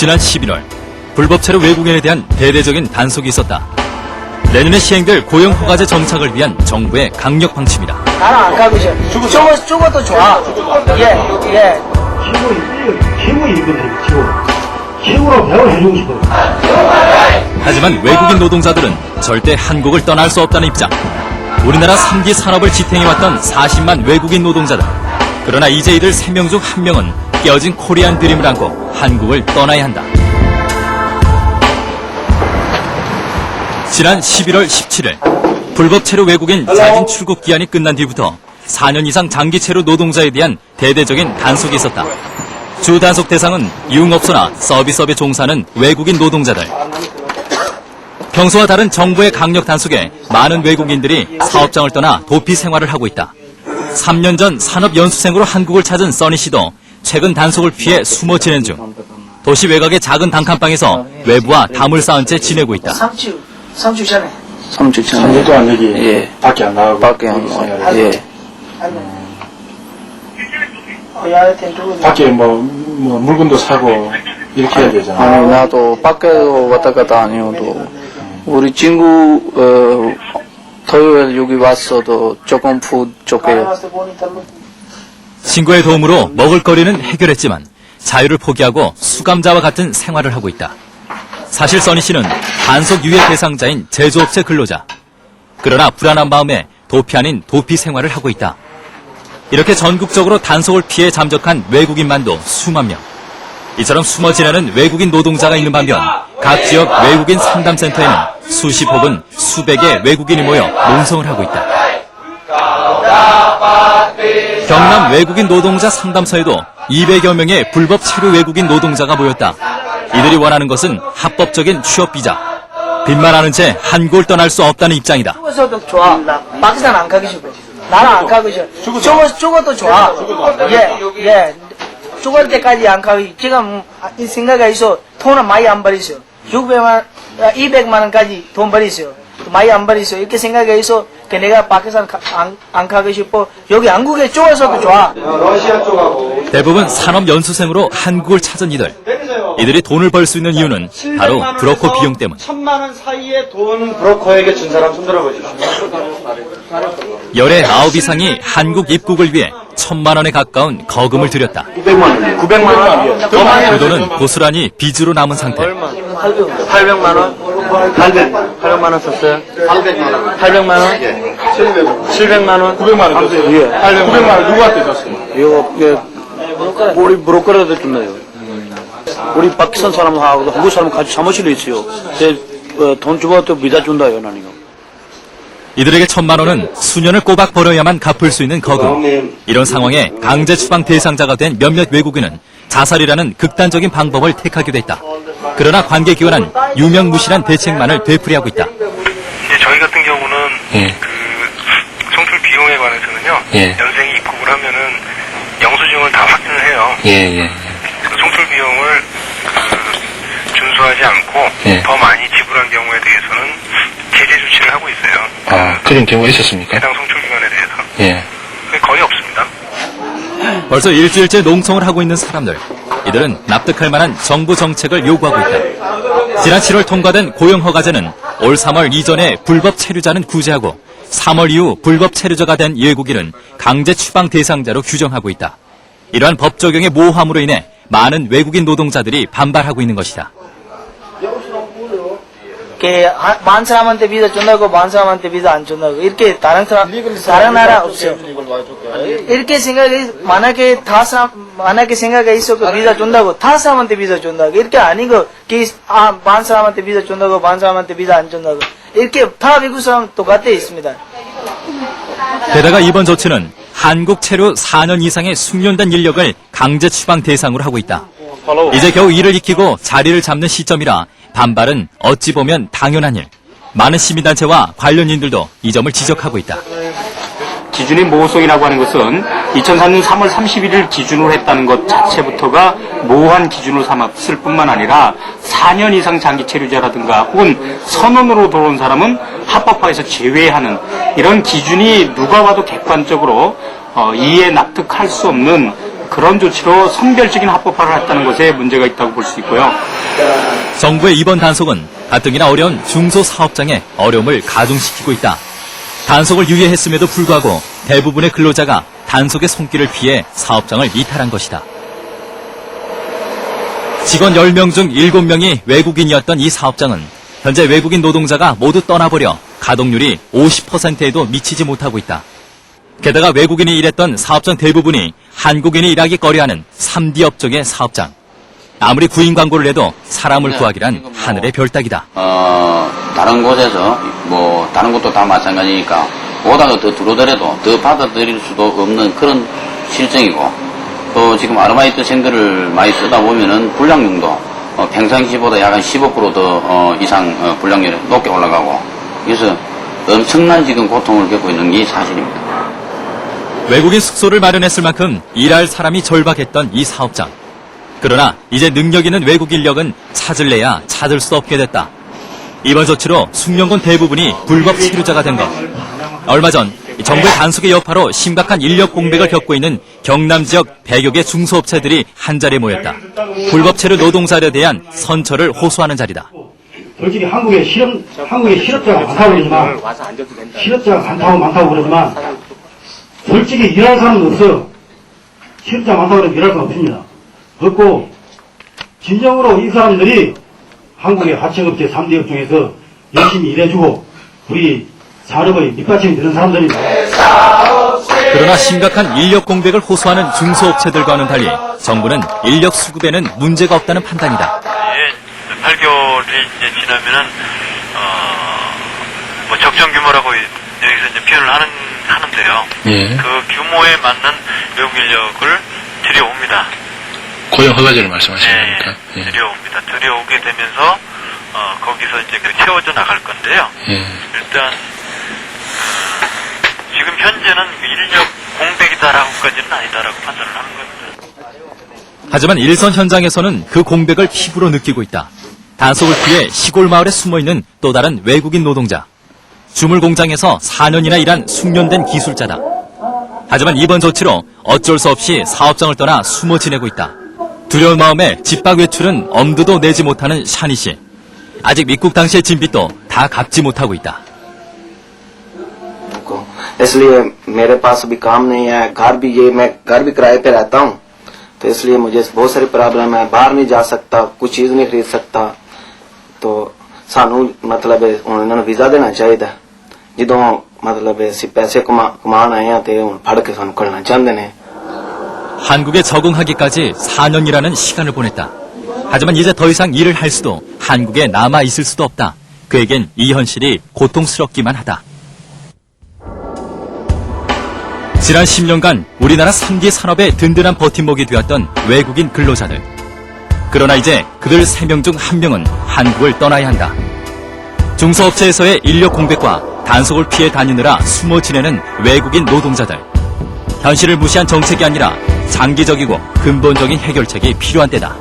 지난 11월 불법 체류 외국인에 대한 대대적인 단속이 있었다. 내년에 시행될 고용 허가제 정착을 위한 정부의 강력 방침이다. 나는 안 가고 싶어. 죽어도 좋아. 예. 기부이거든, 기부로 배워주고 싶어요. 하지만 외국인 노동자들은 절대 한국을 떠날 수 없다는 입장. 우리나라 3기 산업을 지탱해왔던 40만 외국인 노동자들. 그러나 이제 이들 3명 중 1명은 깨어진 코리안 드림을 안고 한국을 떠나야 한다. 지난 11월 17일 불법 체류 외국인 자진 출국 기한이 끝난 뒤부터 4년 이상 장기 체류 노동자에 대한 대대적인 단속이 있었다. 주 단속 대상은 유흥업소나 서비스업에 종사하는 외국인 노동자들. 평소와 다른 정부의 강력 단속에 많은 외국인들이 사업장을 떠나 도피 생활을 하고 있다. 3년 전 산업연수생으로 한국을 찾은 써니 씨도 최근 단속을 피해 숨어 지낸 중. 도시 외곽의 작은 단칸방에서 외부와 담을 쌓은 채 지내고 있다. 3주 전에. 3주 동안 여기 예. 밖에 안 나가고 밖에 안 나가고. 예. 밖에 뭐 물건도 사고 이렇게 해야 되잖아. 아니, 나도 밖에도 왔다 갔다 아니어도 우리 친구 토요일 여기 왔어도 조금 부족해요. 친구의 도움으로 먹을거리는 해결했지만 자유를 포기하고 수감자와 같은 생활을 하고 있다. 사실 써니 씨는 단속 유예 대상자인 제조업체 근로자. 그러나 불안한 마음에 도피 아닌 도피 생활을 하고 있다. 이렇게 전국적으로 단속을 피해 잠적한 외국인만도 수만 명. 이처럼 숨어 지내는 외국인 노동자가 있는 반면 각 지역 외국인 상담센터에는 수십 혹은 수백의 외국인이 모여 농성을 하고 있다. 경남 외국인 노동자 상담소에도 200여 명의 불법 체류 외국인 노동자가 모였다. 이들이 원하는 것은 합법적인 취업비자. 빚만 하는 채 한국을 떠날 수 없다는 입장이다. 죽어서도 좋아. 막상 안 가고 싶어. 나는 안 가고 싶어. 죽어도 좋아. 예. 죽을 때까지 안 가고 지금 이 생각이 있어. 돈은 많이 안 버리세요. 200만 원까지 돈 버리세요. 많이 안 버리세요. 이렇게 생각이 있어. 내가 밖에서 안 가고 싶어. 여기 한국에 죽어서도 좋아. 대부분 산업연수생으로 한국을 찾은 이들. 이들이 돈을 벌 수 있는 이유는 바로 브로커 비용 때문. 1,000만 원 사이의 돈 브로커에게 준 사람 손들어 보십시오. 열의 9 이상이 한국 입국을 위해 1,000만 원에 가까운 거금을 들였다. 900만 원. 그 돈은 고스란히 빚으로 남은 상태. 800만 원. 800만 원 썼어요. 800만 원. 700만 원. 900만 원 줬어요. 예. 900만 원 누구한테 줬어요? 이거 우리 브로커라도 줬나요? 우리 파키스탄 사람하고 한국 사람 같이 사무실에 있어요. 돈 주고 또 비자 준다요, 나니요. 이들에게 1,000만 원은 수년을 꼬박 벌어야만 갚을 수 있는 거금. 이런 상황에 강제 추방 대상자가 된 몇몇 외국인은 자살이라는 극단적인 방법을 택하기도 했다. 그러나 관계기관은 유명무실한 대책만을 되풀이하고 있다. 이제 저희 같은 경우는 그 송출 비용에 관해서는요. 연생이 입국을 하면은 영수증을 다 확인을 해요. 그 송출 비용을 준수하지 않고 더 많이 지불한 경우에 대해서는 제재 조치를 하고 있어요. 그런 경우가 있었습니까? 해당 송출 기관에 대해서. 거의 없습니다. 벌써 일주일째 농성을 하고 있는 사람들. 이들은 납득할 만한 정부 정책을 요구하고 있다. 지난 7월 통과된 고용허가제는 올 3월 이전에 불법 체류자는 구제하고 3월 이후 불법 체류자가 된 외국인은 강제 추방 대상자로 규정하고 있다. 이러한 법 적용의 모호함으로 인해 많은 외국인 노동자들이 반발하고 있는 것이다. 많은 사람한테 비자 준다고 많은 사람한테 비자 안 준다고 이렇게 다른 나라 없어요. 이렇게 생각이 만약에 생각이 있어 그 비자 준다고 다 사람한테 비자 준다고 이렇게 아니고 많은 사람한테 비자 준다고 많은 사람한테 비자 안 준다고 이렇게 다 미국 사람 똑같아 있습니다. 게다가 이번 조치는 한국 체류 4년 이상의 숙련된 인력을 강제 추방 대상으로 하고 있다. 이제 겨우 이를 익히고 자리를 잡는 시점이라 반발은 어찌 보면 당연한 일. 많은 시민단체와 관련인들도 이 점을 지적하고 있다. 기준의 모호성이라고 하는 것은 2004년 3월 31일 기준으로 했다는 것 자체부터가 모호한 기준으로 삼았을 뿐만 아니라 4년 이상 장기 체류자라든가 혹은 선원으로 들어온 사람은 합법화해서 제외하는 이런 기준이 누가 봐도 객관적으로 이해 납득할 수 없는 그런 조치로 성별적인 합법화를 했다는 것에 문제가 있다고 볼 수 있고요. 정부의 이번 단속은 가뜩이나 어려운 중소사업장의 어려움을 가중시키고 있다. 단속을 유예했음에도 불구하고 대부분의 근로자가 단속의 손길을 피해 사업장을 이탈한 것이다. 직원 10명 중 7명이 외국인이었던 이 사업장은 현재 외국인 노동자가 모두 떠나버려 가동률이 50%에도 미치지 못하고 있다. 게다가 외국인이 일했던 사업장 대부분이 한국인이 일하기 꺼려하는 3D 업종의 사업장. 아무리 구인 광고를 해도 사람을 구하기란 하늘의 별따기다. 다른 곳에서 다른 것도 다 마찬가지니까 오다가 더 들어오더라도 더 받아들일 수도 없는 그런 실정이고, 또 지금 아르바이트생들을 많이 쓰다 보면은 불량률도 평상시보다 약 한 15% 이상 불량률이 높게 올라가고, 그래서 엄청난 지금 고통을 겪고 있는 게 사실입니다. 외국인 숙소를 마련했을 만큼 일할 사람이 절박했던 이 사업장. 그러나 이제 능력 있는 외국 인력은 찾을래야 찾을 수 없게 됐다. 이번 조치로 숙련군 대부분이 불법 체류자가 된 것. 얼마 전 정부의 단속의 여파로 심각한 인력 공백을 겪고 있는 경남 지역 100여 개 중소업체들이 한자리에 모였다. 불법 체류 노동자에 대한 선처를 호소하는 자리다. 솔직히 한국에 실업자가 많다고 그러지만 솔직히 일할 사람은 없어요. 실업자 많다고 그러면 일할 사람 없습니다. 없고 진정으로 이 사람들이 한국의 하청업체 3D 업종에서 열심히 일해주고 우리 산업의 밑받침이 되는 사람들입니다. 그러나 심각한 인력 공백을 호소하는 중소업체들과는 달리 정부는 인력 수급에는 문제가 없다는 판단이다. 8개월이 이제 지나면은 적정 규모라고 여기서 이제 표현을 하는데요. 예. 그 규모에 맞는 외국 인력을 들여옵니다. 고용 허가제를 말씀하시는 겁니까? 예. 들여옵니다. 들여오게 되면서 거기서 이제 채워져 나갈 건데요. 예. 일단 지금 현재는 인력 공백이다라고까지는 아니다라고 판단을 하는 겁니다. 하지만 일선 현장에서는 그 공백을 피부로 느끼고 있다. 단속을 피해 시골 마을에 숨어있는 또 다른 외국인 노동자. 주물 공장에서 4년이나 일한 숙련된 기술자다. 하지만 이번 조치로 어쩔 수 없이 사업장을 떠나 숨어 지내고 있다. 두려운 마음에 집 밖 외출은 엄두도 내지 못하는 샤니 씨. 아직 입국 당시의 진빚도 다 갚지 못하고 있다. इसलिए मेरे पास अभी काम नहीं है, मैं घर भी किराए पे रहता हूँ, तो इसलिए मुझे बहुत सारी प्रॉब्लम है, बाहर नहीं जा सकता, कुछ चीज नहीं खरीद सकता, तो सानू मतलब उन्होंने वीजा देना चाहिए। ਜਦੋਂ मतलब ਅਸੀਂ ਪੈਸੇ ਕਮਾਉਣ ਆਏ ਆ ਤੇ ਹੁਣ ਫੜ ਕੇ ਸਾਨੂੰ ਕੱਢਣਾ ਚਾਹੁੰਦੇ ਨੇ। 한국에 적응하기까지 4년이라는 시간을 보냈다. 하지만 이제 더 이상 일을 할 수도 한국에 남아 있을 수도 없다. 그에겐 이 현실이 고통스럽기만 하다. 지난 10년간 우리나라 3기 산업의 든든한 버팀목이 되었던 외국인 근로자들. 그러나 이제 그들 3명 중 1명은 한국을 떠나야 한다. 중소업체에서의 인력 공백과 단속을 피해 다니느라 숨어 지내는 외국인 노동자들. 현실을 무시한 정책이 아니라 장기적이고 근본적인 해결책이 필요한 때다.